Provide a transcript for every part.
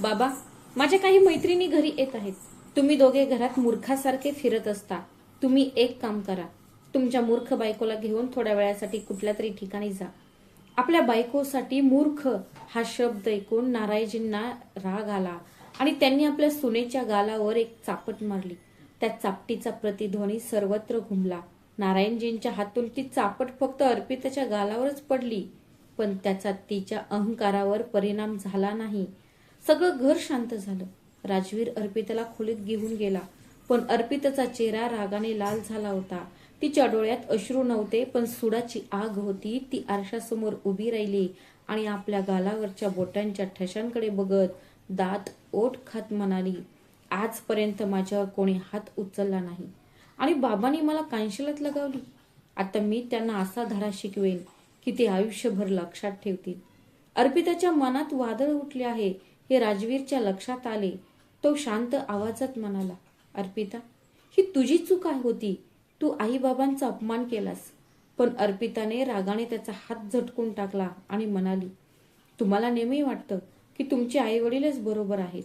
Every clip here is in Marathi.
बाबा, माझ्या काही मैत्रिणी घरी येत आहेत. तुम्ही दोघे घरात मूर्खासारखे फिरत असता. तुम्ही एक काम करा, तुमच्या मूर्ख बायकोला घेऊन थोड्या वेळासाठी कुठल्या तरी ठिकाणी जा. आपल्या बायकोसाठी मूर्ख हा शब्द ऐकून नारायणजींना राग आला आणि त्यांनी आपल्या सुनेच्या गालावर एक चापट मारली. त्या चापटीचा प्रतिध्वनी सर्वत्र घुमला. नारायणजींच्या हातून ती चापट फक्त अर्पिताच्या गालावरच पडली, पण त्याचा तिच्या अहंकारावर परिणाम झाला नाही. सगळं घर शांत झालं. राजवीर अर्पिताला खोलीत घेऊन गेला, पण अर्पिताचा चेहरा रागाने लाल झाला होता. तिच्या डोळ्यात अश्रू नव्हते, पण सुडाची आग होती. ती आरशासमोर उभी राहिली आणि आपल्या गालावरच्या बोटांच्या ठशांकडे बघत दात ओठ खात म्हणाली, आजपर्यंत माझ्यावर कोणी हात उचलला नाही आणि बाबांनी मला कांशिलात लगावली. आता मी त्यांना असा धडा शिकवेन की ते आयुष्यभर लक्षात ठेवतील. अर्पिताच्या मनात वादळ उठले आहे हे राजवीरच्या लक्षात आले. तो शांत आवाजात म्हणाला, अर्पिता, ही तुझी चूक होती. तू आई बाबांचा अपमान केलास. पण अर्पिताने रागाने त्याचा हात झटकून टाकला आणि म्हणाली, तुम्हाला नेहमी वाटतं की तुमचे आई वडीलच बरोबर आहेत.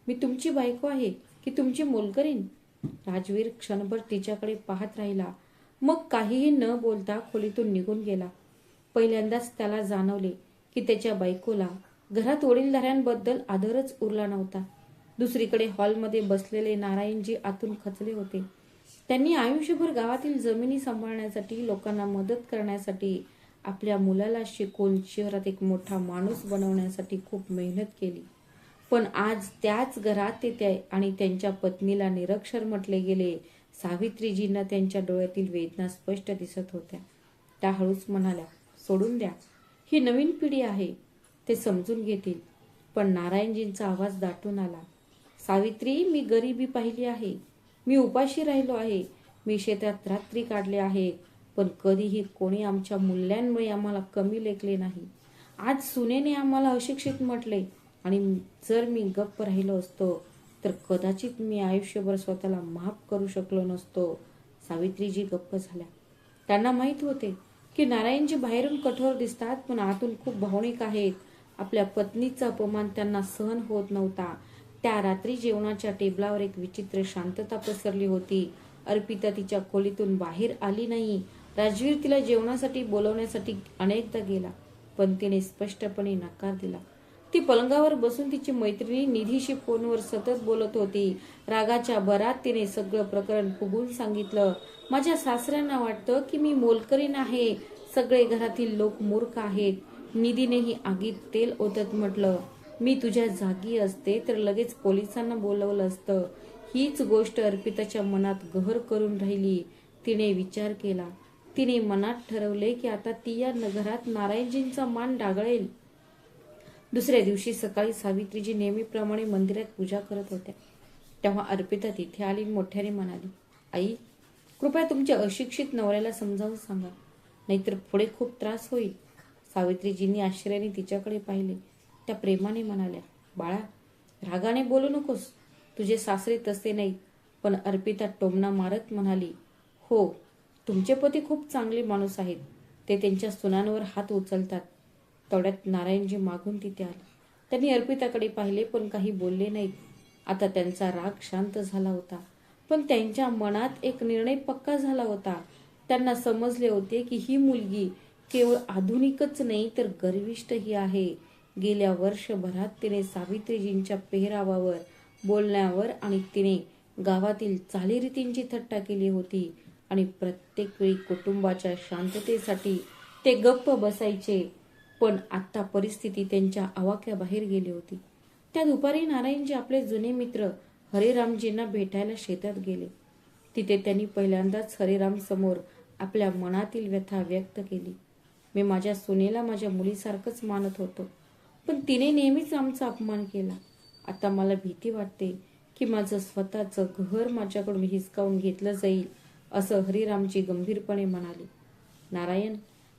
मी तुमची बायको आहे की तुमची मोलकरीण? राजवीर क्षणभर तिच्याकडे पाहत राहिला, मग काहीही न बोलता खोलीतून निघून गेला. पहिल्यांदाच त्याला जाणवले की त्याच्या बायकोला घरात वडीलधाऱ्यांबद्दल आदरच उरला नव्हता. दुसरीकडे हॉलमध्ये बसलेले नारायणजी आतून खचले होते. त्यांनी आयुष्यभर गावातील जमिनी सांभाळण्यासाठी, लोकांना मदत करण्यासाठी, आपल्या मुलाला शिकवून शहरात एक मोठा माणूस बनवण्यासाठी खूप मेहनत केली. पण आज त्याच घरात ते आणि त्यांच्या पत्नीला निरक्षर म्हटले गेले. सावित्रीजींना त्यांच्या डोळ्यातील वेदना स्पष्ट दिसत होत्या. त्या हळूच म्हणाल्या, सोडून द्या, ही नवीन पिढी आहे, ते समजून घेतील. पण नारायणजींचा आवाज दाटून आला, सावित्री, मी गरिबी पाहिली आहे. मी उपाशी राहिलो आहे. मी शेतात रात्री काढले आहेत, पण कधीही कोणी आमच्या मूल्यांमुळे आम्हाला कमी लेखले नाही. आज सुनेने आम्हाला अशिक्षित म्हटले आणि जर मी गप्प राहिलो असतो तर कदाचित मी आयुष्यभर स्वतःला माफ करू शकलो नसतो. सावित्रीजी गप्प झाल्या. त्यांना माहीत होते की नारायणजी बाहेरून कठोर दिसतात, पण आतून खूप भावनिक आहेत. आपल्या पत्नीचा अपमान त्यांना सहन होत नव्हता. त्या रात्री जेवणाच्या टेबलावर एक विचित्र शांतता पसरली होती. अर्पिता तिच्या खोलीतून बाहेर आली नाही. राजवीर तिला जेवणासाठी बोलवण्यासाठी अनेकदा गेला, पण तिने स्पष्टपणे नकार दिला. ती पलंगावर बसून तिची मैत्रिणी निधीशी फोनवर सतत बोलत होती. रागाच्या भरात तिने सगळं प्रकरण फुगून सांगितलं. माझ्या सासऱ्यांना वाटतं की मी मोलकरीण आहे. सगळे घरातील लोक मूर्ख आहेत. निधीनेही आगीत तेल ओतत म्हटलं, मी तुझ्या जागी असते तर लगेच पोलिसांना बोलवलं असतं. हीच गोष्ट अर्पिताच्या मनात गहर करून राहिली. तिने विचार केला. तिने मनात ठरवले की आता ती या घरात नारायणजींचा मान डागळेल. दुसऱ्या दिवशी सकाळी सावित्रीजी नेहमीप्रमाणे मंदिरात पूजा करत होत्या. तेव्हा अर्पिता तिथे आली. मोठ्याने म्हणाली, आई, कृपया तुमच्या अशिक्षित नवऱ्याला समजावून सांगा, नाहीतर पुढे खूप त्रास होईल. सावित्रीजींनी आश्चर्याने तिच्याकडे पाहिले. त्या प्रेमाने म्हणाल्या, बाळा, रागाने बोलू नकोस. तुझे सासरे तसे नाहीत. पण अर्पिता टोमणा मारत म्हणाली, हो, तुमचे पती खूप चांगले माणूस आहेत. ते त्यांच्या सुनांवर हात उचलतात. तेवढ्यात नारायणजी मागून तिथे आले. त्यांनी अर्पिताकडे पाहिले, पण काही बोलले नाहीत. आता त्यांचा राग शांत झाला होता, पण त्यांच्या मनात एक निर्णय पक्का झाला होता. त्यांना समजले होते की ही मुलगी केवळ आधुनिकच नाही तर गर्विष्ठही आहे. गेल्या वर्षभरात तिने सावित्रीजींच्या पेहरावावर, बोलण्यावर आणि तिने गावातील चालीरीतींची थट्टा केली होती आणि प्रत्येक वेळी कुटुंबाच्या शांततेसाठी ते गप्प बसायचे. पण आता परिस्थिती त्यांच्या आवाक्याबाहेर गेली होती. त्या दुपारी नारायणजी आपले जुने मित्र हरिरामजींना भेटायला शेतात गेले. तिथे त्यांनी पहिल्यांदाच हरिराम समोर आपल्या मनातील व्यथा व्यक्त केली. मी माझ्या सुनेला माझ्या मुलीसारखंच मानत होतो, पण तिने नेहमीच आमचा अपमान केला. आता मला भीती वाटते की माझं स्वतःचं घर माझ्याकडून हिसकावून घेतलं जाईल, असं हरिरामजी गंभीरपणे म्हणाले. नारायण,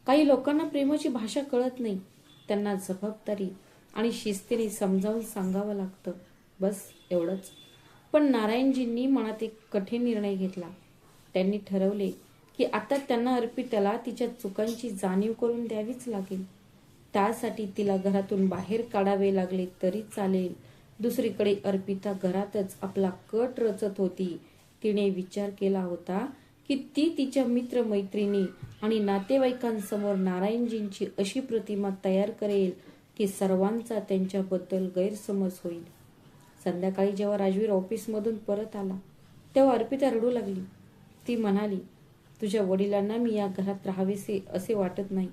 काही लोकांना प्रेमाची भाषा कळत नाही. त्यांना जबाबदारी आणि शिस्तीने समजावून सांगावं लागतं, बस एवढंच. पण नारायणजींनी मनात एक कठीण निर्णय घेतला. त्यांनी ठरवले की आता त्यांना अर्पिताला तिच्या चुकांची जाणीव करून द्यावीच लागेल. त्यासाठी तिला घरातून बाहेर काढावे लागले तरी चालेल, दुसरीकडे अर्पिता घरातच आपला कट रचत होती. तिने विचार केला होता की ती तिच्या मित्रमैत्रिणी आणि नातेवाईकांसमोर नारायणजींची अशी प्रतिमा तयार करेल की सर्वांचा त्यांच्याबद्दल गैरसमज होईल. संध्याकाळी जेव्हा राजवीर ऑफिसमधून परत आला तेव्हा अर्पिता रडू लागली. ती म्हणाली, तुझ्या वडिलांना मी या घरात राहावेसे असे वाटत नाही.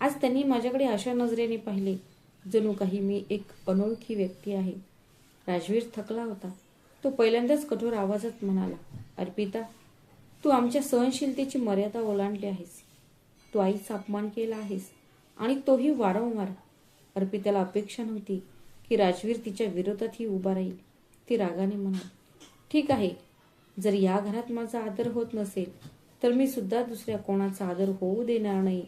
आज त्यांनी माझ्याकडे अशा नजरेने पाहिले जणू काही मी एक अनोळखी व्यक्ती आहे. राजवीर थकला होता. तो पहिल्यांदाच कठोर आवाजात म्हणाला, अर्पिता, तू आमच्या सहनशीलतेची मर्यादा ओलांडली आहेस. तू आईचा अपमान केला आहेस आणि तोही वारंवार. अर्पिताला अपेक्षा नव्हती की राजवीर तिच्या विरोधातही उभा राहील. ती रागाने म्हणाली, ठीक आहे, जर या घरात माझा आदर होत नसेल तर मी सुद्धा दुसऱ्या कोणाचा आदर होऊ देणार नाही.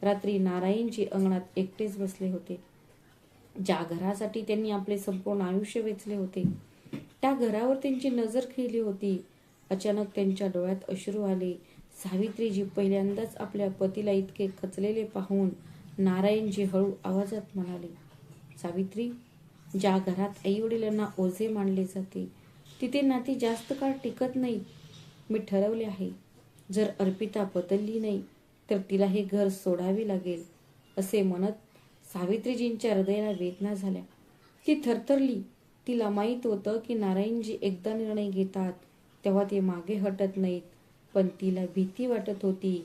रात्री नारायणजी अंगणात एकटेच बसले होते. ज्या घरासाठी त्यांनी आपले संपूर्ण आयुष्य वेचले होते त्या घरावर त्यांची नजर खिळली होती. अचानक त्यांच्या डोळ्यात अश्रू आले. सावित्रीजी पहिल्यांदाच आपल्या पतीला इतके खचलेले पाहून नारायणजी हळू आवाजात म्हणाले, सावित्री, ज्या घरात आई वडिलांना ओझे मानले जाते तिथे नाती जास्त काळ टिकत नाहीत. मी ठरवले आहे, जर अर्पिता बदलली नाही तर तिला हे घर सोडावे लागेल. असे म्हणत सावित्रीजींच्या हृदयाला वेदना झाल्या. ती थरथरली. तिला माहीत होतं की नारायणजी एकदा निर्णय घेतात तेव्हा ते मागे हटत नाहीत. पण तिला भीती वाटत होती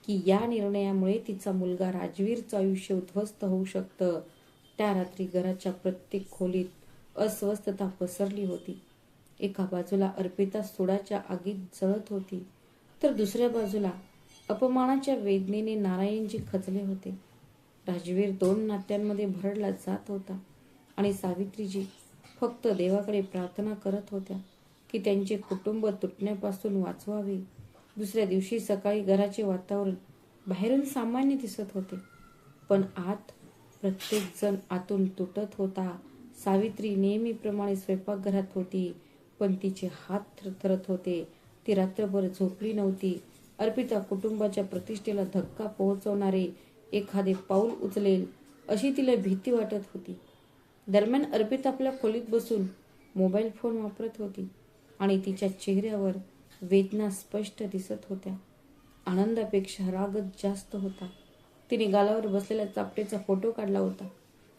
की या निर्णयामुळे तिचा मुलगा राजवीरचं आयुष्य उद्ध्वस्त होऊ शकतं. त्या रात्री घराच्या प्रत्येक खोलीत अस्वस्थता पसरली होती. एका बाजूला अर्पिता सुडाच्या आगीत जळत होती तर दुसऱ्या बाजूला अपमानाच्या वेदनेने नारायणजी खचले होते. राजवीर 2 नात्यांमध्ये भरडला जात होता आणि सावित्रीजी फक्त देवाकडे प्रार्थना करत होत्या की त्यांचे कुटुंब तुटण्यापासून वाचवावे. दुसऱ्या दिवशी सकाळी घराचे वातावरण बाहेरून सामान्य दिसत होते पण आत प्रत्येक जण आतून तुटत होता. सावित्री नेहमीप्रमाणे स्वयंपाकघरात होती पण तिचे हात थरथरत होते. ती रात्रभर झोपली नव्हती. अर्पिता कुटुंबाच्या प्रतिष्ठेला धक्का पोहोचवणारे एखादे पाऊल उचलेल अशी तिला भीती वाटत होती. दरम्यान अर्पिता आपल्या खोलीत बसून मोबाईल फोन वापरत होती आणि तिच्या चेहऱ्यावर वेदना स्पष्ट दिसत होत्या. आनंदापेक्षा रागच जास्त होता. तिने गालावर बसलेल्या चापटेचा फोटो काढला होता.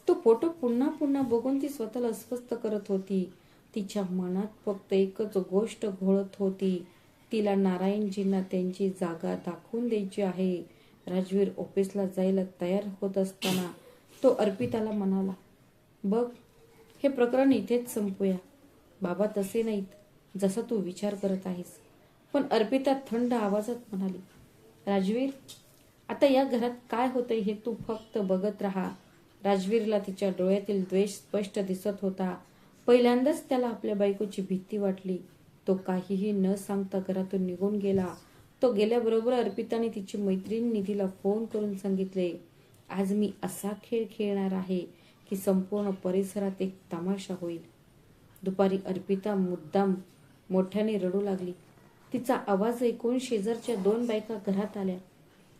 तो फोटो पुन्हा पुन्हा बघून ती स्वतःला अस्वस्थ करत होती. तिच्या मनात फक्त एकच गोष्ट घोळत होती, तिला नारायणजींना त्यांची जागा दाखवून द्यायची आहे. राजवीर ऑफिसला जायला तयार होत असताना तो अर्पिताला म्हणाला, बघ, हे प्रकरण इथेच संपूया. बाबा तसे नाहीत जसा तू विचार करत आहेस. पण अर्पिता थंड आवाजात म्हणाली, राजवीर, आता या घरात काय होतंय हे तू फक्त बघत राहा. राजवीरला तिच्या डोळ्यातील द्वेष स्पष्ट दिसत होता. पहिल्यांदाच त्याला आपल्या बायकोची भीती वाटली. तो काहीही न सांगता घरातून निघून गेला. तो गेल्याबरोबर अर्पिताने तिची मैत्रीण निधीला फोन करून सांगितले, आज मी असा खेळ खेळणार आहे की संपूर्ण परिसरात एक तमाशा होईल. दुपारी अर्पिता मुद्दाम मोठ्याने रडू लागली. तिचा आवाज ऐकून शेजारच्या 2 बायका घरात आल्या.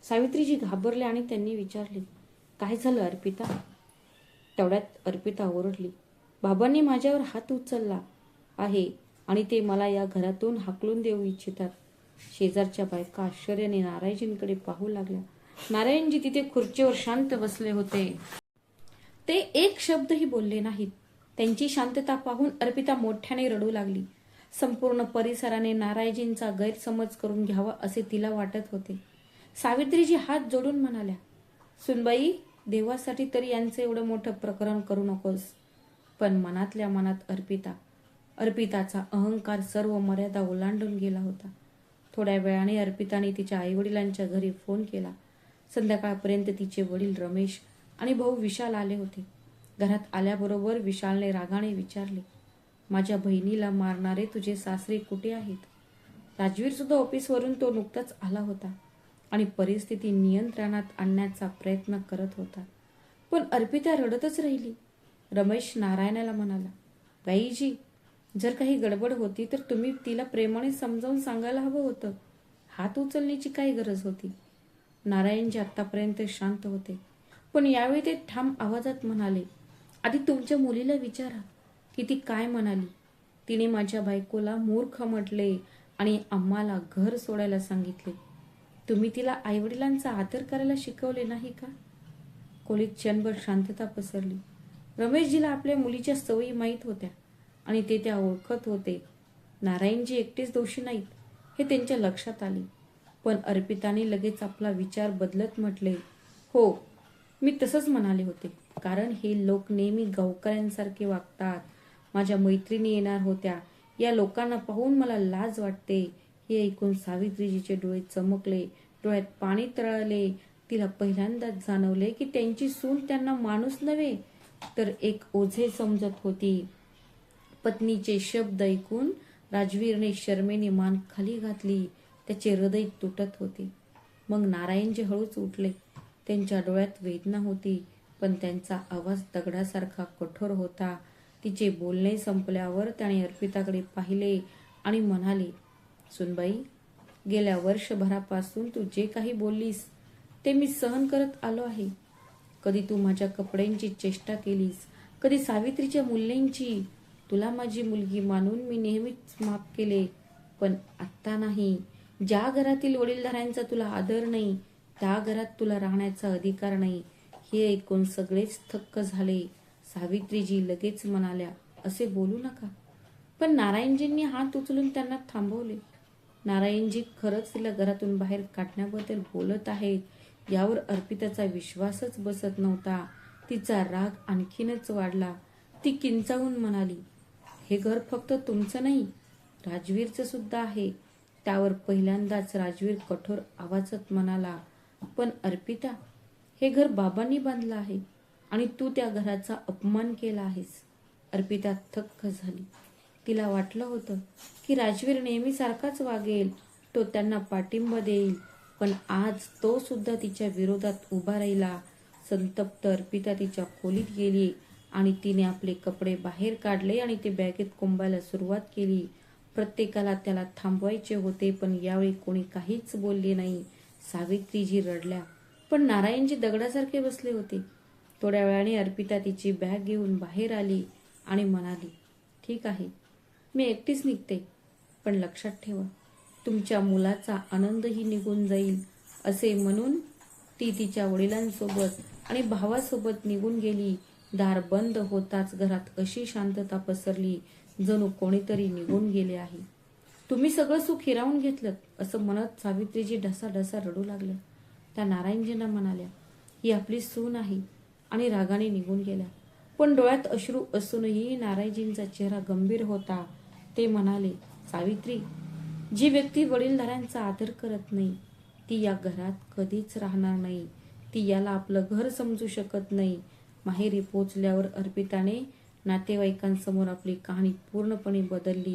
सावित्रीजी घाबरल्या आणि त्यांनी विचारले, काय झालं अर्पिता? तेवढ्यात अर्पिता ओरडली, बाबांनी माझ्यावर हात उचलला आहे आणि ते मला या घरातून हाकलून देऊ इच्छितात. शेजारच्या बायका आश्चर्याने नारायणजींकडे पाहू लागल्या. नारायणजी तिथे खुर्चीवर शांत बसले होते. ते एक शब्दही बोलले नाहीत. त्यांची शांतता पाहून अर्पिता मोठ्याने रडू लागली. संपूर्ण परिसराने नारायणजींचा गैरसमज करून घ्यावा असे तिला वाटत होते. सावित्रीजी हात जोडून म्हणाल्या, सुनबाई, देवासाठी तरी यांचं एवढं मोठं प्रकरण करू नकोस. पण मनातल्या मनात अर्पिताचा अहंकार सर्व मर्यादा ओलांडून गेला होता. थोड्या वेळाने अर्पिताने तिच्या आईवडिलांच्या घरी फोन केला. संध्याकाळपर्यंत तिचे वडील रमेश आणि भाऊ विशाल आले होते. घरात आल्याबरोबर विशालने रागाने विचारले, माझ्या बहिणीला मारणारे तुझे सासरे कुठे आहेत? राजवीर सुद्धा ऑफिसवरून तो नुकताच आला होता आणि परिस्थिती नियंत्रणात आणण्याचा प्रयत्न करत होता. पण अर्पिता रडतच राहिली. रमेश नारायणाला म्हणाला, बाईजी, जर काही गडबड होती तर तुम्ही तिला प्रेमाने समजावून सांगायला हवं होतं. हात उचलण्याची काय गरज होती? नारायणजी आतापर्यंत शांत होते पण यावेळी ते ठाम आवाजात म्हणाले, आधी तुमच्या मुलीला विचारा. की ती काय म्हणाली. तिने माझ्या बायकोला मूर्ख म्हटले आणि आम्हाला घर सोडायला सांगितले. तुम्ही तिला आईवडिलांचा आदर करायला शिकवले नाही का? खोलीत क्षणभर शांतता पसरली. रमेशजीला आपल्या मुलीच्या सवयी माहीत होत्या आणि ते त्या ओळखत होते. नारायणजी एकटेच दोषी नाहीत हे त्यांच्या लक्षात आले. पण अर्पिताने लगेच आपला विचार बदलत म्हटले, हो, मी तसंच म्हणाले होते. कारण हे लोक नेहमी गावकऱ्यांसारखे वागतात. माझ्या मैत्रिणी येणार होत्या. या लोकांना पाहून मला लाज वाटते. हे ऐकून सावित्रीजीचे डोळे चमकले, डोळ्यात पाणी तरळले. तिला पहिल्यांदाच जाणवले की त्यांची सून त्यांना माणूस नव्हे तर एक ओझे समजत होती. पत्नीचे शब्द ऐकून राजवीरने शर्मेने मान खाली घातली. त्याचे हृदय तुटत होते. मग नारायणजी हळूच उठले. त्यांच्या डोळ्यात वेदना होती, पण त्यांचा आवाज दगडासारखा कठोर होता. तिचे बोलणे संपल्यावर त्याने अर्पिताकडे पाहिले आणि म्हणाले, सुनबाई, गेल्या वर्षभरापासून तू जे काही बोललीस ते मी सहन करत आलो आहे. कधी तू माझ्या कपड्यांची चेष्टा केलीस, कधी सावित्रीच्या मूल्यांची. तुला माझी मुलगी मानून मी नेहमीच माफ केले, पण आत्ता नाही. ज्या घरातील वडीलधाऱ्यांचा तुला आदर नाही त्या घरात तुला राहण्याचा अधिकार नाही. हे ऐकून सगळेच थक्क झाले. सावित्रीजी लगेच म्हणाल्या, असे बोलू नका. पण नारायणजींनी हात उचलून त्यांना थांबवले. नारायणजी खरंच तिला घरातून बाहेर काढण्याबद्दल बोलत आहेत यावर अर्पिताचा विश्वासच बसत नव्हता. तिचा राग आणखीनच वाढला. ती किंचाळून म्हणाली, हे घर फक्त तुमचं नाही, राजवीरचं सुद्धा आहे. त्यावर पहिल्यांदाच राजवीर कठोर आवाजात म्हणाला, पण अर्पिता, हे घर बाबांनी बांधलं आहे आणि तू त्या घराचा अपमान केला आहेस. अर्पिता थक्क झाली. तिला वाटलं होतं की राजवीर नेहमी सारखाच वागेल, तो त्यांना पाठिंबा देईल, पण आज तो सुद्धा तिच्या विरोधात उभा राहिला. संतप्त अर्पिता तिच्या खोलीत गेली आणि तिने आपले कपडे बाहेर काढले आणि ते बॅगेत कोंबायला सुरुवात केली. प्रत्येकाला त्याला थांबवायचे होते, पण यावेळी कोणी काहीच बोलले नाही. सावित्रीजी रडल्या, पण नारायणजी दगडासारखे बसले होते. थोड्या वेळाने अर्पिता तिची बॅग घेऊन बाहेर आली आणि म्हणाली, ठीक आहे, मी एकटीच निघते, पण लक्षात ठेवा, तुमच्या मुलाचा आनंदही निघून जाईल. असे म्हणून ती तिच्या वडिलांसोबत आणि भावासोबत निघून गेली. दार बंद होताच घरात अशी शांतता पसरली जणू कोणीतरी निघून गेले आहे. तुम्ही सगळं सुख हिरावून घेतलं, असं म्हणत सावित्रीजी ढसाढसा रडू लागल्या. त्या नारायणजींना म्हणाल्या, ही आपली सून आहे, आणि रागाने निघून गेल्या. पण डोळ्यात अश्रू असूनही नारायणजींचा चेहरा गंभीर होता. ते म्हणाले, सावित्री, जी व्यक्ती वडीलधाऱ्यांचा आदर करत नाही ती या घरात कधीच राहणार नाही. ती याला आपलं घर समजू शकत नाही. माहेरी पोचल्यावर अर्पिताने नातेवाईकांसमोर आपली कहाणी पूर्णपणे बदलली.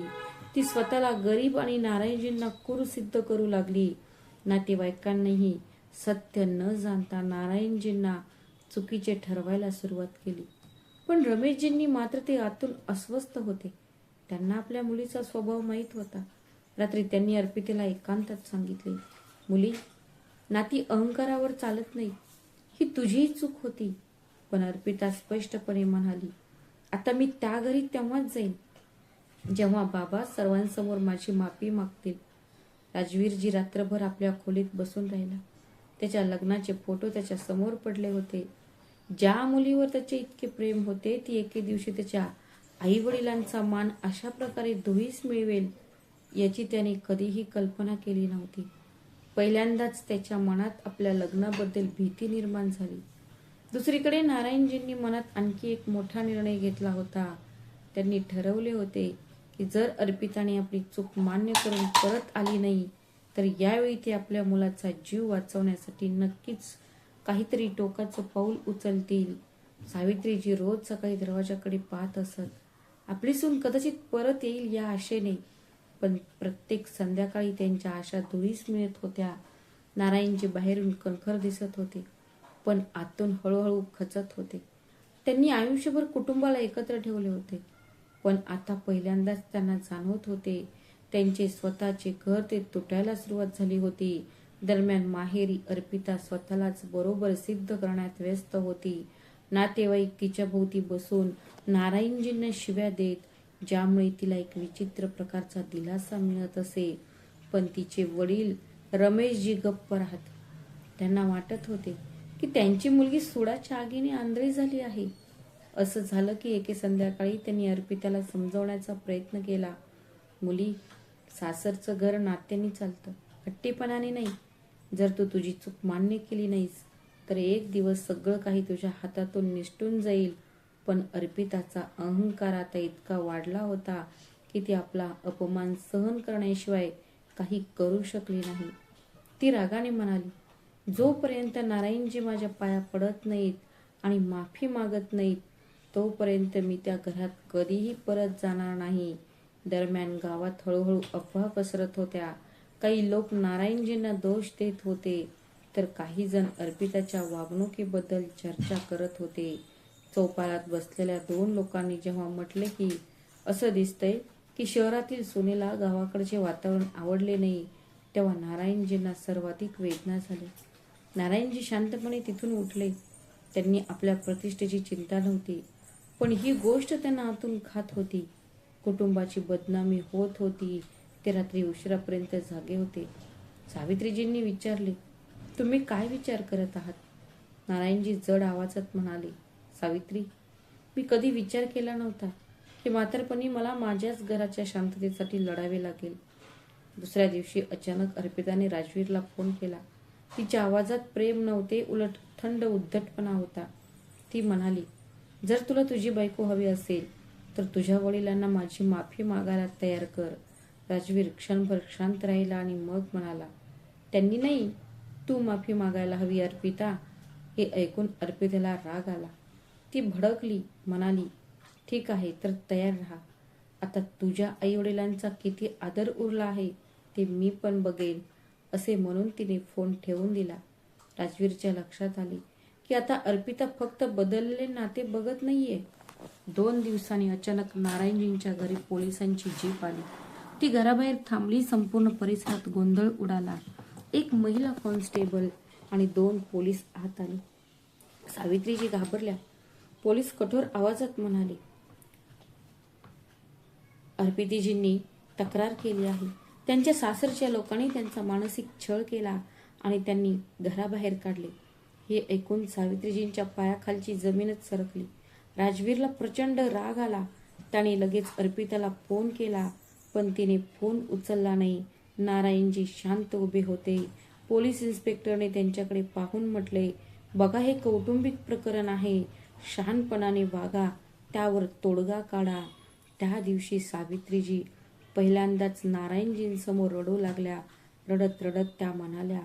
ती स्वतःला गरीब आणि नारायणजींना क्रूर सिद्ध करू लागली. नातेवाईकांनीही सत्य न जाणता नारायणजींना चुकीचे ठरवायला सुरुवात केली. पण रमेशजींनी मात्र ते आतून अस्वस्थ होते. त्यांना आपल्या मुलीचा स्वभाव माहीत होता. रात्री त्यांनी अर्पितेला एकांतात सांगितले, मुली, नाती अहंकारावर चालत नाही. ही तुझीही चूक होती. पण अर्पिता स्पष्टपणे म्हणाली, आता मी त्या घरी तेव्हाच जाईन जेव्हा बाबा सर्वांसमोर माझी माफी मागतील. राजवीरजी रात्रभर आपल्या खोलीत बसून राहिला. त्याच्या लग्नाचे फोटो त्याच्या समोर पडले होते. ज्या मुलीवर त्याचे इतके प्रेम होते ती एके दिवशी त्याच्या आई वडिलांचा मान अशा प्रकारे धुळीस मिळवेल याची त्याने कधीही कल्पना केली नव्हती. पहिल्यांदाच त्याच्या मनात आपल्या लग्नाबद्दल भीती निर्माण झाली. दुसरीकडे नारायणजींनी मनात आणखी एक मोठा निर्णय घेतला होता. त्यांनी ठरवले होते की जर अर्पिताने आपली चूक मान्य करून परत आली नाही तर यावेळी ते आपल्या मुलाचा जीव वाचवण्यासाठी नक्कीच काहीतरी टोकाचं पाऊल उचलतील. सावित्रीजी रोज सकाळी दरवाजाकडे पाहत असत. आपली सून कदाचित परत येईल या आशेने, पण प्रत्येक संध्याकाळी त्यांच्या आशा धुळीस मिळत होत्या. नारायणजी बाहेरून कणखर दिसत होते, पण आतून हळूहळू खचत होते. त्यांनी आयुष्यभर कुटुंबाला एकत्र ठेवले होते, पण आता पहिल्यांदाच त्यांना जाणवत होते त्यांचे स्वतःचे घर ते तुटायला सुरुवात झाली होती. दरम्यान माहेरी अर्पिता स्वतःलाच बरोबर सिद्ध करण्यात व्यस्त होती. नातेवाईक तिच्या भोवती बसून नारायणजींना शिव्या देत, ज्यामुळे तिला एक विचित्र प्रकारचा दिलासा मिळत असे. पण तिचे वडील रमेशजी गप्प राहत. त्यांना वाटत होते की त्यांची मुलगी सुडाच्या आगीने आंधळी झाली आहे. असं झालं की एके संध्याकाळी त्यांनी अर्पिताला समजवण्याचा प्रयत्न केला. मुली, सासरचं घर नात्याने चालतं, हट्टीपणाने नाही. जर तू तुझी चूक मान्य केली नाहीस तर एक दिवस सगळं काही तुझ्या हातातून निसटून जाईल. पण अर्पिताचा अहंकार आता इतका वाढला होता की ती आपला अपमान सहन करण्याशिवाय काही करू शकली नाही. ती रागाने म्हणाली, जोपर्यंत नारायणजी माझ्या पाया पडत नाहीत आणि माफी मागत नाहीत तोपर्यंत मी त्या घरात कधीही परत जाणार नाही. दरम्यान गावात हळूहळू अफवा पसरत होत्या. काही लोक नारायणजींना दोष देत होते तर काही जण अर्पिताच्या वागणुकीबद्दल चर्चा करत होते. चौपालात बसलेल्या 2 लोकांनी जेव्हा म्हटले की असं दिसतंय की शहरातील सुनेला गावाकडचे वातावरण आवडले नाही, तेव्हा नारायणजींना सर्वाधिक वेदना झाल्या. नारायणजी शांतपणे तिथून उठले. त्यांनी आपल्या प्रतिष्ठेची चिंता नव्हती, पण ही गोष्ट त्यांना आतून खात होती. कुटुंबाची बदनामी होत होती. ते रात्री उशिरापर्यंत जागे होते. सावित्रीजींनी विचारले, तुम्ही काय विचार करत आहात? नारायणजी जड आवाजात म्हणाले, सावित्री, मी कधी विचार केला नव्हता की म्हातारपणी मला माझ्याच घराच्या शांततेसाठी लढावे लागेल. दुसऱ्या दिवशी अचानक अर्पिताने राजवीरला फोन केला. तिच्या आवाजात प्रेम नव्हते, उलट थंड उद्धटपणा होता. ती म्हणाली, जर तुला तुझी बायको हवी असेल तर तुझ्या वडिलांना माझी माफी मागायला तयार कर. राजवीर क्षणभर शांत राहिला आणि मग म्हणाला, त्यांनी नाही, तू माफी मागायला हवी अर्पिता. हे ऐकून अर्पिताला राग आला. ती भडकली, म्हणाली, ठीक आहे, तर तयार राहा. आता तुझ्या आईवडिलांचा किती आदर उरला आहे ते मी पण बघेन. असे म्हणून तिने फोन ठेवून दिला. राजवीरच्या लक्षात आले की आता अर्पिता फक्त बदललेले नाते बघत नाहीये. 2 दिवसांनी अचानक नारायणजींच्या घरी पोलिसांची जीप आली. ती घराबाहेर थांबली. संपूर्ण परिसरात गोंधळ उडाला. एक महिला कॉन्स्टेबल आणि 2 पोलीस आत आले. सावित्रीजी घाबरल्या. पोलीस कठोर आवाजात म्हणाले, अर्पिताजींनी तक्रार केली आहे. त्यांच्या सासरच्या लोकांनी त्यांचा मानसिक छळ केला आणि त्यांनी घराबाहेर काढले. हे ऐकून सावित्रीजींच्या पायाखालची जमीनच सरकली. राजवीरला प्रचंड राग आला. त्याने लगेच अर्पिताला फोन केला, पण तिने फोन उचलला नाही. नारायणजी शांत उभे होते. पोलीस इन्स्पेक्टरने त्यांच्याकडे पाहून म्हटले, बघा, हे कौटुंबिक प्रकरण आहे. शहाणपणाने वागा, त्यावर तोडगा काढा. त्या दिवशी सावित्रीजी पहिल्यांदाच नारायणजींसमोर रडू लागल्या. रडत रडत त्या म्हणाल्या,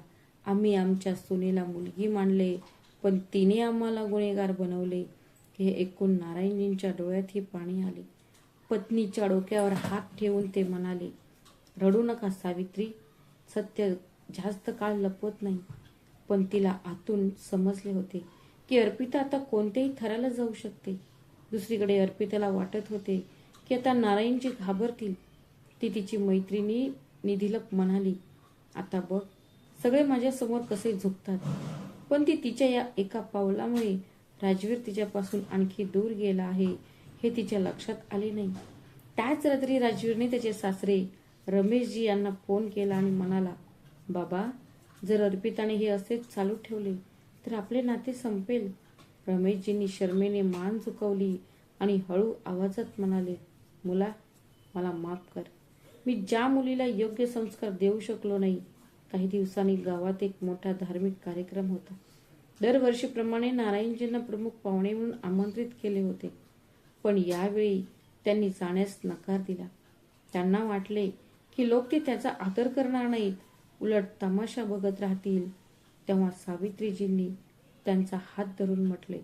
आम्ही आमच्या सुनेला मुलगी मानले, पण तिने आम्हाला गुन्हेगार बनवले. हे ऐकून नारायणजींच्या डोळ्यातही पाणी आले. पत्नीच्या डोक्यावर हात ठेवून ते म्हणाले, रडू नका सावित्री, सत्य जास्त काळ लपवत नाही. पण तिला आतून समजले होते की अर्पिता आता कोणत्याही थराला जाऊ शकते. दुसरीकडे अर्पिताला वाटत होते की आता नारायणजी घाबरतील. ती तिची मैत्रिणी निधीला म्हणाली, आता बघ, सगळे माझ्या समोर कसे झुकतात. पण ती तिच्या या एका पावलामुळे राजवीर तिच्यापासून आणखी दूर गेला आहे हे तिच्या लक्षात आले नाही. त्याच रात्री राजवीरने त्याचे सासरे रमेशजी यांना फोन केला आणि म्हणाला, बाबा, जर अर्पिताने हे असेच चालू ठेवले तर आपले नाते संपेल. रमेशजींनी शर्मेने मान झुकवली आणि हळू आवाजात म्हणाले, मुला, मला माफ कर. मी ज्या मुलीला योग्य संस्कार देऊ शकलो नाही. काही दिवसांनी गावात एक मोठा धार्मिक कार्यक्रम होता. दरवर्षीप्रमाणे नारायणजींना प्रमुख पाहुणे म्हणून आमंत्रित केले होते, पण यावेळी त्यांनी जाण्यास नकार दिला. त्यांना वाटले की लोक त्याचा आदर करणार नाहीत, उलट तमाशा बघत राहतील. तेव्हा सावित्रीजींनी त्यांचा हात धरून म्हटले,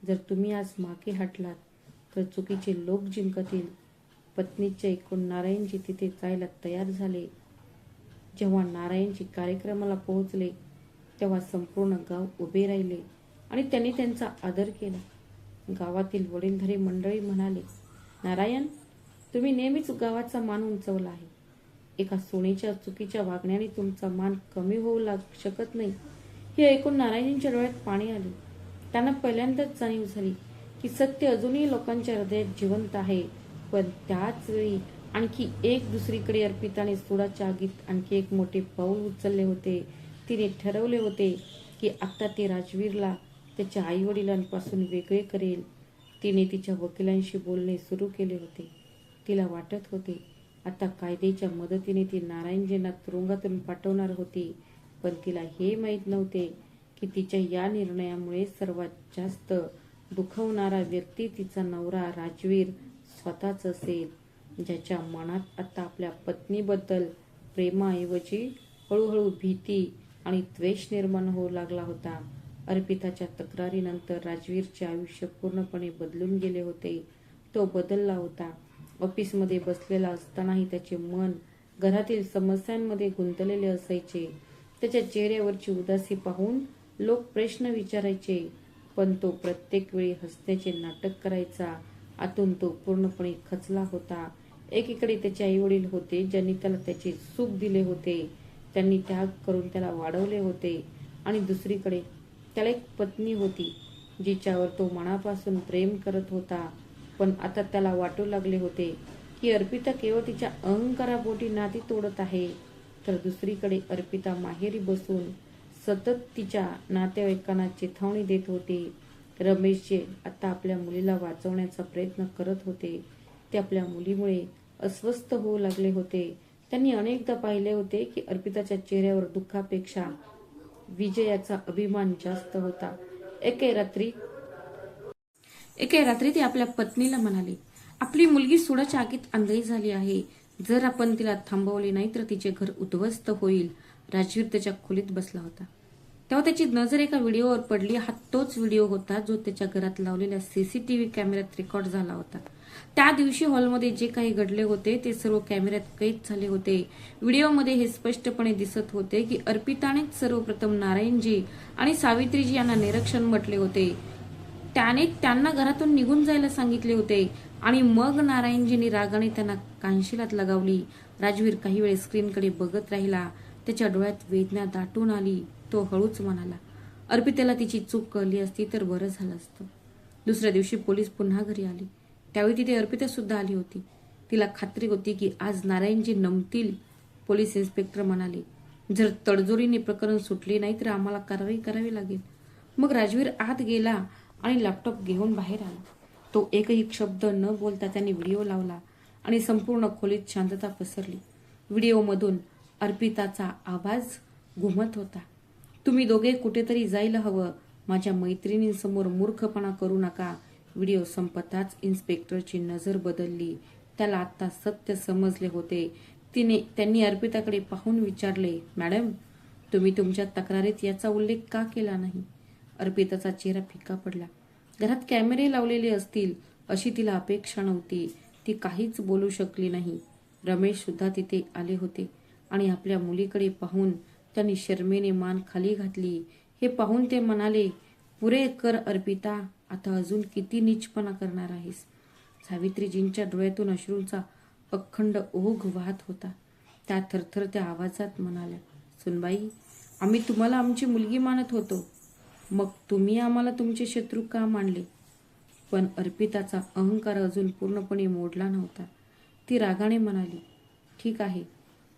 जर तुम्ही आज मागे हटलात तर चुकीचे लोक जिंकतील. पत्नीचे ऐकून नारायणजी तिथे जायला तयार झाले. जेव्हा नारायणजी कार्यक्रमाला पोहोचले तेव्हा संपूर्ण गाव उभे राहिले आणि त्यांनी त्यांचा आदर केला. गावातील वडीलधारी मंडळी म्हणाले, नारायण, तुम्ही नेहमीच गावाचा मान उंचवला आहे. एका सुनेच्या चुकीच्या वागण्याने तुमचा मान कमी होऊ शकत नाही. हे ऐकून नारायणजींच्या डोळ्यात पाणी आले. त्यांना पहिल्यांदाच जाणीव झाली की सत्य अजूनही लोकांच्या हृदयात जिवंत आहे. पण त्याच वेळी आणखी एक दुसरीकडे अर्पिताने सोडाच्या आगीत आणखी एक मोठे पाऊल उचलले होते. तिने ठरवले होते की आता ते राजवीरला त्याच्या आई वडिलांपासून वेगळे करेल. तिने तिच्या वकिलांशी बोलणे सुरू केले होते. तिला वाटत होते आता कायद्याच्या मदतीने ती नारायणजींना तुरुंगातून पाठवणार होती. पण तिला हे माहीत नव्हते की तिच्या या निर्णयामुळे सर्वात जास्त दुखवणारा व्यक्ती तिचा नवरा राजवीर स्वतःच असेल, ज्याच्या मनात आता आपल्या पत्नीबद्दल प्रेमाऐवजी हळूहळू भीती आणि द्वेष निर्माण होऊ लागला होता. अर्पिताच्या तक्रारीनंतर राजवीरचे आयुष्य पूर्णपणे बदलून गेले होते. तो बदलला होता. ऑफिसमध्ये बसलेला असतानाही त्याचे मन घरातील समस्यांमध्ये गुंतलेले असायचे. त्याच्या चेहऱ्यावरची उदासी पाहून लोक प्रश्न विचारायचे, पण तो प्रत्येक वेळी हसण्याचे नाटक करायचा. आतून तो पूर्णपणे खचला होता. एकीकडे त्याचे आईवडील होते ज्यांनी त्याला त्याचे सुख दिले होते, त्यांनी त्याग करून त्याला वाढवले होते, आणि दुसरीकडे त्याला एक पत्नी होती जिच्यावर तो मनापासून प्रेम करत होता. पण आता त्याला वाटू लागले होते की अर्पिता केवळ तिच्या अहंकारापोटी नाती तोडत आहे. तर दुसरीकडे अर्पिता माहेरी बसून सतत तिच्या नातेवाईकांना चिथावणी देत होती. रमेशचे आता आपल्या मुलीला वाचवण्याचा प्रयत्न करत होते. ते आपल्या मुलीमुळे अस्वस्थ होऊ लागले होते. त्यांनी अनेकदा पाहिले होते की अर्पिताच्या चेहऱ्यावर दुःखापेक्षा विजयाचा अभिमान जास्त होता. एके रात्री ते आपल्या पत्नीला म्हणाले, आपली मुलगी सुडाच्या आगीत आंधळी झाली आहे. जर आपण तिला थांबवले नाही तर तिचे घर उद्ध्वस्त होईल. राजवीर त्याच्या खोलीत बसला होता. तेव्हा त्याची नजर एका व्हिडिओवर पडली. हा तोच व्हिडिओ होता जो त्याच्या घरात लावलेल्या सीसीटीव्ही कॅमेऱ्यात रेकॉर्ड झाला होता. त्या दिवशी हॉलमध्ये जे काही घडले होते ते सर्व कॅमेऱ्यात कैद झाले होते. व्हिडिओमध्ये हे स्पष्टपणे दिसत होते की अर्पितानेच सर्वप्रथम नारायणजी आणि सावित्रीजी यांना निरीक्षण म्हटले होते. त्याने त्यांना घरातून निघून जायला सांगितले होते आणि मग नारायणजींनी रागाने त्यांना कानशिलात लगावली. राजवीर काही वेळ स्क्रीनकडे बघत राहिला. त्याच्या डोळ्यात वेदना दाटून आली. तो हळूच म्हणाला, अर्पितेला तिची चूक कळली असती तर बरं झालं असतं. दुसऱ्या दिवशी पोलीस पुन्हा घरी आले. त्यावेळी तिथे अर्पिता सुद्धा आली होती. तिला खात्री होती की आज नारायणजी नमतील. पोलीस इन्स्पेक्टर म्हणाले, जर तडजोडीने प्रकरण सुटले नाही तर आम्हाला कारवाई करावी लागेल. मग राजवीर आत गेला आणि लॅपटॉप घेऊन बाहेर आला. तो एकही शब्द न बोलता त्याने व्हिडिओ लावला आणि संपूर्ण खोलीत शांतता पसरली. व्हिडिओमधून अर्पिताचा आवाज घुमत होता, तुम्ही दोघे कुठेतरी जायला हवं. माझ्या मैत्रिणींसमोर मूर्खपणा करू नका. व्हिडिओ संपताच इन्स्पेक्टरची नजर बदलली. त्याला आता सत्य समजले होते. त्यांनी अर्पिताकडे पाहून विचारले, मॅडम, तुम्ही तुमच्या तक्रारीत याचा उल्लेख का केला नाही? अर्पिताचा चेहरा फिका पडला. घरात कॅमेरे लावलेले असतील अशी तिला अपेक्षा नव्हती. ती काहीच बोलू शकली नाही. रमेश सुद्धा तिथे आले होते आणि आपल्या मुलीकडे पाहून त्यांनी शर्मेने मान खाली घातली. हे पाहून ते म्हणाले, पुरे कर अर्पिता, आता अजून किती नीचपणा करणार आहेस? सावित्रीजींच्या डोळ्यातून अश्रूंचा अखंड ओघ वाहत होता. त्या थरथरत्या आवाजात म्हणाल्या, सुनबाई, आम्ही तुम्हाला आमची मुलगी मानत होतो, मग तुम्ही आम्हाला तुमचे शत्रू का मानले? पण अर्पिताचा अहंकार अजून पूर्णपणे मोडला नव्हता. ती रागाने म्हणाली, ठीक आहे,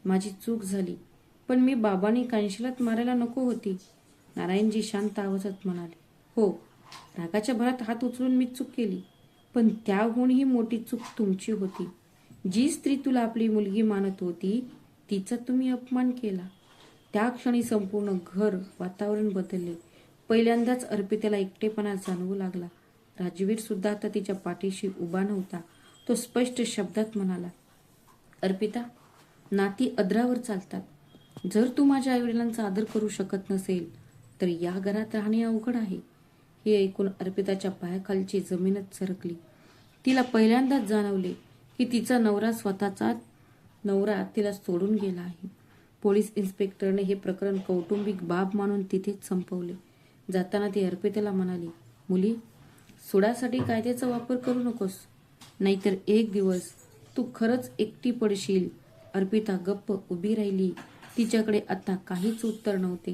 माझी चूक झाली, पण मी बाबांनी कानशिलात मारायला नको होती. नारायणजी शांत आवाजात म्हणाले, हो, रागाच्या भरात हात उचलून मी चूक केली, पण त्याहूनही मोठी चूक तुमची होती. जी स्त्री तुला आपली मुलगी मानत होती तिचा तुम्ही अपमान केला. त्या क्षणी संपूर्ण घर वातावरण बदलले. पहिल्यांदाच अर्पितेला एकटेपणा जाणवू लागला. राजवीर सुद्धा आता तिच्या पाठीशी उभा नव्हता. तो स्पष्ट शब्दात म्हणाला, अर्पिता, नाती अधरावर चालतात. जर तू माझ्या आईवडिलांचा आदर करू शकत नसेल तर या घरात राहणे अवघड आहे. हे ऐकून अर्पिताच्या पायाखालची जमीनच सरकली. तिला पहिल्यांदाच जाणवले की तिचा स्वतःचा नवरा तिला सोडून गेला आहे. पोलीस इन्स्पेक्टरने हे प्रकरण कौटुंबिक बाब मानून तिथेच संपवले. जाताना ती अर्पितेला म्हणाली, मुली, सुडासाठी कायद्याचा वापर करू नकोस, नाहीतर एक दिवस तू खरंच एकटी पडशील. अर्पिता गप्प उभी राहिली. तिच्याकडे आता काहीच उत्तर नव्हते.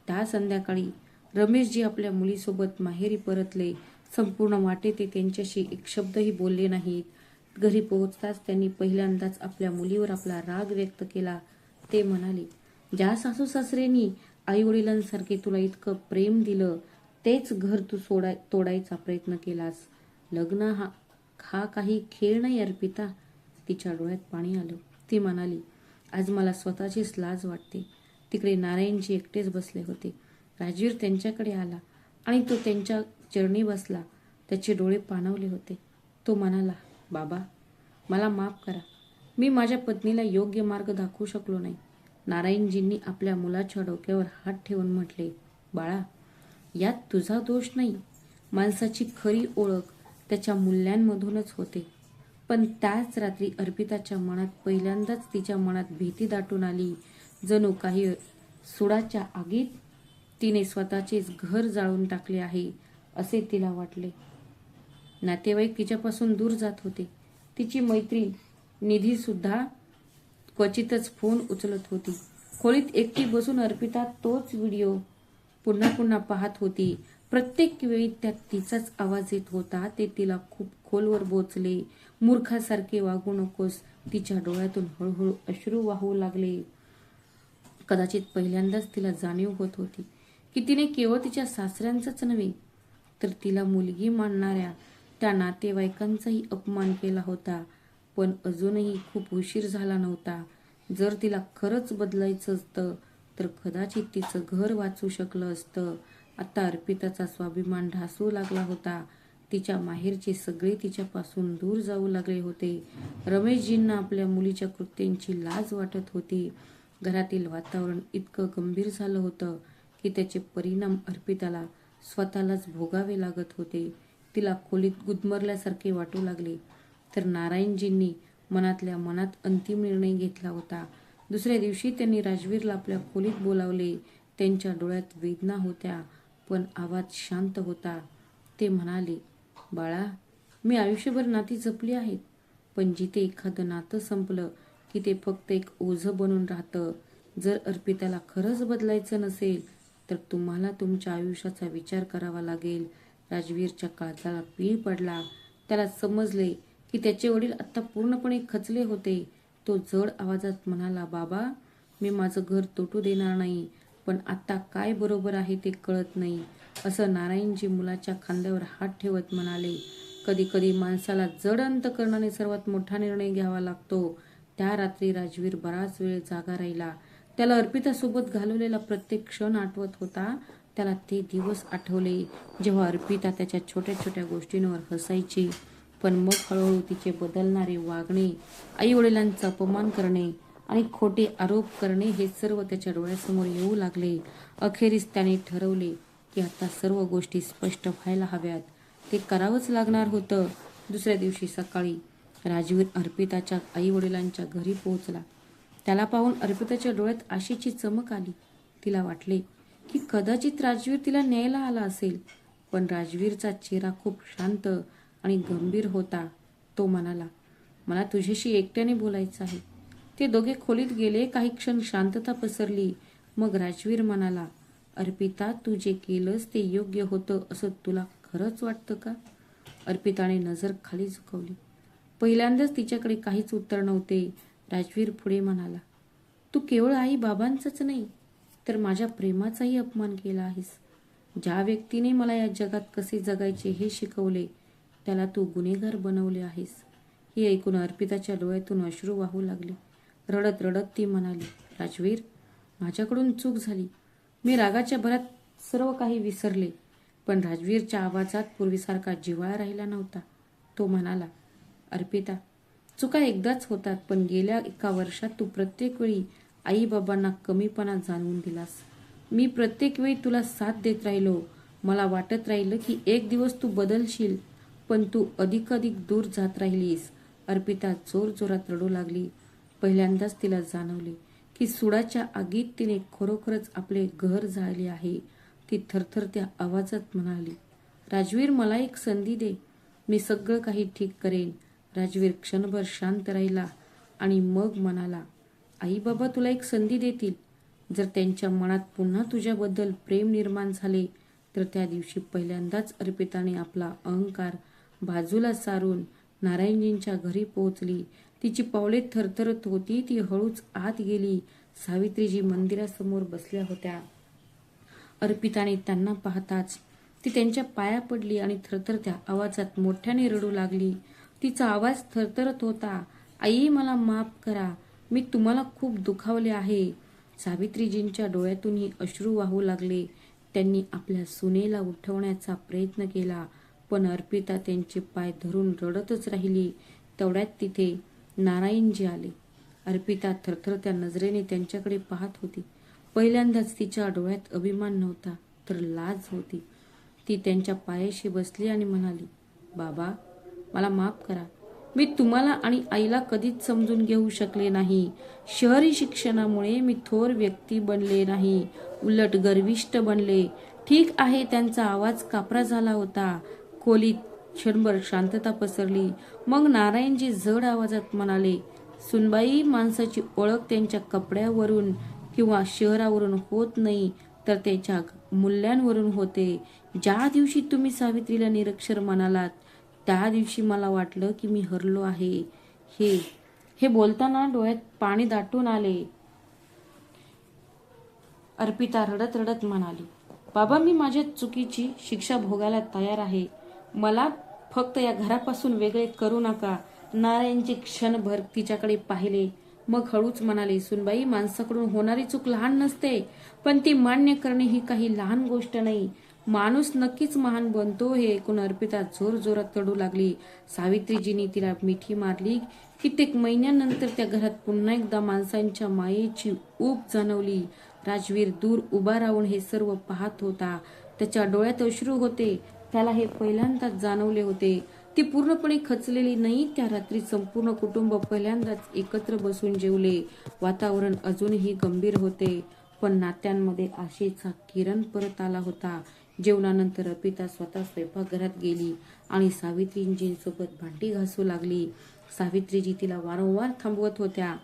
त्या संध्याकाळी रमेशजी आपल्या मुलीसोबत माहेरी परतले. संपूर्ण वाटे ते त्यांच्याशी एक शब्दही बोलले नाहीत. घरी पोहोचताच त्यांनी पहिल्यांदाच आपल्या मुलीवर आपला राग व्यक्त केला. ते म्हणाले, ज्या सासू सासरेंनी आई वडिलांसारखे तुला इतकं प्रेम दिलं, तेच घर तू तोडायचा प्रयत्न केलास. लग्न हा काही खेळ नाही अर्पिता. तिच्या डोळ्यात पाणी आलं. ती म्हणाली, आज मला स्वतःचीच लाज वाटते. तिकडे नारायणजी एकटेच बसले होते. राजवीर त्यांच्याकडे आला आणि तो त्यांच्या चरणी बसला. त्याचे डोळे पाणावले होते. तो म्हणाला, बाबा, मला माफ करा. मी माझ्या पत्नीला योग्य मार्ग दाखवू शकलो नाही. नारायणजींनी आपल्या मुलाच्या डोक्यावर हात ठेवून म्हटले, बाळा, यात तुझा दोष नाही. माणसाची खरी ओळख त्याच्या मूल्यांमधूनच होते. पण त्याच रात्री अर्पिताच्या मनात पहिल्यांदाच तिच्या मनात भीती दाटून आली. जणू काही सुडाच्या आगीत तिने स्वतःचेच घर जाळून टाकले आहे असे तिला वाटले. नातेवाईक तिच्यापासून दूर जात होते. तिची मैत्रीण निधी सुद्धा क्वचितच फोन उचलत होती. खोलीत एकटी बसून अर्पिता तोच व्हिडिओ पुन्हा पुन्हा पाहत होती. प्रत्येक वेळी त्यात तिचाच आवाज येत होता. ते तिला खूप खोलवर बोचले. मूर्खासारखे वागू नकोस. तिच्या डोळ्यातून हळूहळू अश्रू वाहू लागले. कदाचित पहिल्यांदाच तिला जाणीव होत होती की तिने केवळ तिच्या सासऱ्यांचाच नव्हे तर तिला मुलगी मानणाऱ्या त्या नातेवाईकांचाही अपमान केला होता. पण अजूनही खूप उशीर झाला नव्हता. जर तिला खरंच बदलायचं असतं तर कदाचित तिचं घर वाचू शकलं असतं. आता अर्पिताचा स्वाभिमान ढासू लागला होता. तिच्या माहेरचे सगळे तिच्यापासून दूर जाऊ लागले होते. रमेशजींना आपल्या मुलीच्या कृत्यांची लाज वाटत होती. घरातील वातावरण इतकं गंभीर झालं होतं की त्याचे परिणाम अर्पिताला स्वतःलाच भोगावे लागत होते. तिला खोलीत गुदमरल्यासारखे वाटू लागले. तर नारायणजींनी मनातल्या मनात अंतिम निर्णय घेतला होता. दुसऱ्या दिवशी त्यांनी राजवीरला आपल्या खोलीत बोलावले. त्यांच्या डोळ्यात वेदना होत्या पण आवाज शांत होता. ते म्हणाले, बाळा, मी आयुष्यभर नाती जपली आहेत. पण जिथे एखादं नातं संपलं की ते फक्त एक ओझं बनून राहतं. जर अर्पिताला खरंच बदलायचं नसेल तर तुम्हाला तुमच्या आयुष्याचा विचार करावा लागेल. राजवीरच्या काळजाला पीळ पडला. त्याला समजले की त्याचे वडील आता पूर्णपणे खचले होते. तो जड आवाजात म्हणाला, बाबा, मी माझं घर तुटू देणार नाही. पण आता काय बरोबर आहे ते कळत नाही. असं नारायणजी मुलाच्या खांद्यावर हात ठेवत म्हणाले. कधी कधी माणसाला जड अंतकरणाने सर्वात मोठा निर्णय घ्यावा लागतो. त्या रात्री राजवीर बराच वेळ जागा राहिला. त्याला अर्पितासोबत घालवलेला प्रत्येक क्षण आठवत होता. त्याला ते दिवस आठवले जेव्हा अर्पिता त्याच्या छोट्या छोट्या गोष्टींवर हसायची. पण मग हळूहळू तिचे बदलणारे वागणे, आई वडिलांचा अपमान करणे आणि खोटे आरोप करणे हे सर्व त्याच्या डोळ्यासमोर येऊ लागले. अखेरीस त्याने ठरवले की आता सर्व गोष्टी स्पष्ट व्हायला हव्यात. ते करावंच लागणार होतं. दुसऱ्या दिवशी सकाळी राजवीर अर्पिताच्या आई वडिलांच्या घरी पोहोचला. त्याला पाहून अर्पिताच्या डोळ्यात आशेची चमक आली. तिला वाटले की कदाचित राजवीर तिला न्यायला आला असेल. पण राजवीरचा चेहरा खूप शांत आणि गंभीर होता. तो म्हणाला, मला तुझ्याशी एकट्याने बोलायचं आहे. ते दोघे खोलीत गेले. काही क्षण शांतता पसरली. मग राजवीर म्हणाला, अर्पिता, तू जे केलंस ते योग्य होतं असं तुला खरंच वाटतं का? अर्पिताने नजर खाली झुकवली. पहिल्यांदाच तिच्याकडे काहीच उत्तर नव्हते. राजवीर पुढे म्हणाला, तू केवळ आई बाबांचाच नाही तर माझ्या प्रेमाचाही अपमान केला आहेस. ज्या व्यक्तीने मला या जगात कसे जगायचे हे शिकवले त्याला तू गुन्हेगार बनवले आहेस. हे ऐकून अर्पिताच्या डोळ्यातून अश्रू वाहू लागले. रडत रडत ती म्हणाली, राजवीर, माझ्याकडून चूक झाली. मी रागाच्या भरात सर्व काही विसरले. पण राजवीरच्या आवाजात पूर्वीसारखा जिव्हाळा राहिला नव्हता. तो म्हणाला, अर्पिता, चुका एकदाच होतात. पण गेल्या एका वर्षात तू प्रत्येक वेळी आई बाबांना कमीपणा जाणवून दिलास. मी प्रत्येक वेळी तुला साथ देत राहिलो. मला वाटत राहिलं की एक दिवस तू बदलशील. पण तू अधिकाधिक दूर जात राहिलीस. अर्पिता जोर जोरात रडू लागली. पहिल्यांदाच तिला जाणवले की सुडाच्या आगीत तिने खरोखरच आपले घर जाळले आहे. ती थरथरत्या आवाजात म्हणाली, राजवीर, मला एक संधी दे. मी सगळं काही ठीक करेन. राजवीर क्षणभर शांत राहिला आणि मग म्हणाला, आई बाबा तुला एक संधी देतील. जर त्यांच्या मनात पुन्हा तुझ्याबद्दल प्रेम निर्माण झाले तर त्या दिवशी पहिल्यांदाच अर्पिताने आपला अहंकार बाजूला सारून नारायणजींच्या घरी पोहोचली. तिची पावले थरथरत होती. ती हळूच आत गेली. सावित्रीजी मंदिरासमोर बसल्या होत्या. अर्पिताने त्यांना पाहताच ती त्यांच्या पाया पडली आणि थरथरत्या आवाजात मोठ्याने रडू लागली. तिचा आवाज थरथरत होता. आई, मला माफ करा, मी तुम्हाला खूप दुखावले आहे. सावित्रीजींच्या डोळ्यातूनही अश्रू वाहू लागले. त्यांनी आपल्या सुनेला उठवण्याचा प्रयत्न केला, पण अर्पिता त्यांचे पाय धरून रडतच राहिली. तेवढ्यात तिथे नारायणजी आले. अर्पिता थरथरत्या नजरेने त्यांच्याकडे पाहत होती. पहिल्यांदाच तिच्या डोळ्यात अभिमान नव्हता, तर लाज होती. ती त्यांच्या पायाशी बसली आणि म्हणाली, बाबा, मला माफ करा. मी तुम्हाला आणि आईला कधीच समजून घेऊ शकले नाही. शहरी शिक्षणामुळे मी थोर व्यक्ती बनले नाही, उलट गर्विष्ठ बनले. ठीक आहे. त्यांचा आवाज कापरा झाला होता. खोलीत क्षणभर शांतता पसरली. मग नारायणजी जड आवाजात म्हणाले, सुनबाई, माणसाची ओळख त्यांच्या कपड्यावरून किंवा शहरावरून होत नाही, तर त्याच्या मूल्यांवरून होते. ज्या दिवशी तुम्ही सावित्रीला निरक्षर म्हणालात, त्या दिवशी मला वाटलं की मी हरलो आहे. हे बोलताना डोळ्यात पाणी दाटून आले. अर्पिता रडत रडत म्हणाली, बाबा, मी माझ्या चुकीची शिक्षा भोगायला तयार आहे. मला फक्त या घरापासून वेगळे करू नका. नारायणजी क्षणभर तिच्याकडे पाहिले. मग हळूच म्हणाले, सुनबाई, माणसाकडून होणारी चूक लहान नसते, पण ती मान्य करणे ही काही लहान गोष्ट नाही. माणूस नक्कीच महान बनतो. हे ऐकून अर्पिता जोर जोरात रडू लागली. सावित्रीजींनी तिला मिठी मारली. कित्येक महिन्यानंतर त्या घरात पुन्हा एकदा माणसांच्या मायेची ऊब जाणवली. राजवीर दूर उभा राहून हे सर्व पाहत होता. त्याच्या डोळ्यात अश्रू होते. त्याला हे पहिल्यांदाच जाणवले होते. ती पूर्णपणे खचलेली नाही. त्या रात्री संपूर्ण कुटुंब पहिल्यांदाच एकत्र बसून जेवले. वातावरण अजूनही गंभीर होते, पण नात्यांमध्ये आशेचा किरण परत आला होता. जेवणानंतर अर्पिता स्वतः स्वयंपाकघरात गेली आणि सावित्रीजींसोबत भांडी घासू लागली. सावित्रीजी तिला वारंवार थांबवत होत्या,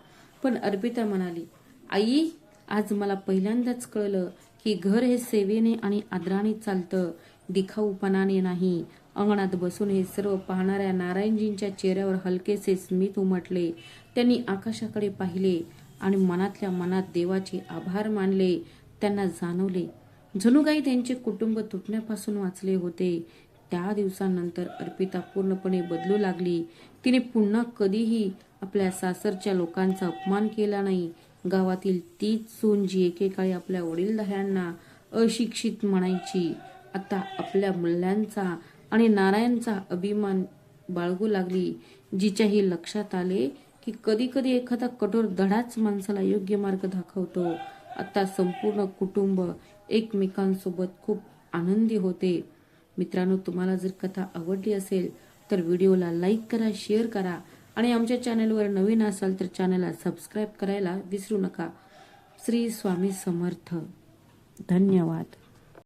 पण अर्पिता म्हणाली, आई, आज मला पहिल्यांदाच कळलं की घर हे सेवेने आणि आदराने चालतं, दिखाऊपणाने नाही. अंगणात बसून हे सर्व पाहणाऱ्या नारायणजींच्या चेहऱ्यावर हलकेसे स्मित उमटले. त्यांनी आकाशाकडे पाहिले आणि मनातल्या मनात देवाचे आभार मानले. त्यांना जाणवले जणू काही त्यांचे कुटुंब तुटण्यापासून वाचले होते. त्या दिवसानंतर अर्पिता पूर्णपणे बदलू लागली. तिने पुन्हा कधीही आपल्या सासरच्या लोकांचा अपमान केला नाही. गावातील तीच सून जी एकेकाळी आपल्या वडीलधाऱ्यांना अशिक्षित म्हणायची, आता आपल्या मूल्यांचा आणि नारायणचा अभिमान बाळगू लागली. जिच्याही लक्षात आले की कधी कधी एखादा कठोर धडाच माणसाला योग्य मार्ग दाखवतो. आता संपूर्ण कुटुंब एकमेकांसोबत खूप आनंदी होते. मित्रांनो, तुम्हाला जर कथा आवडली असेल तर व्हिडिओला लाईक करा, शेअर करा आणि आमच्या चॅनलवर नवीन असाल तर चॅनलला सबस्क्राईब करायला विसरू नका. श्री स्वामी समर्थ. धन्यवाद.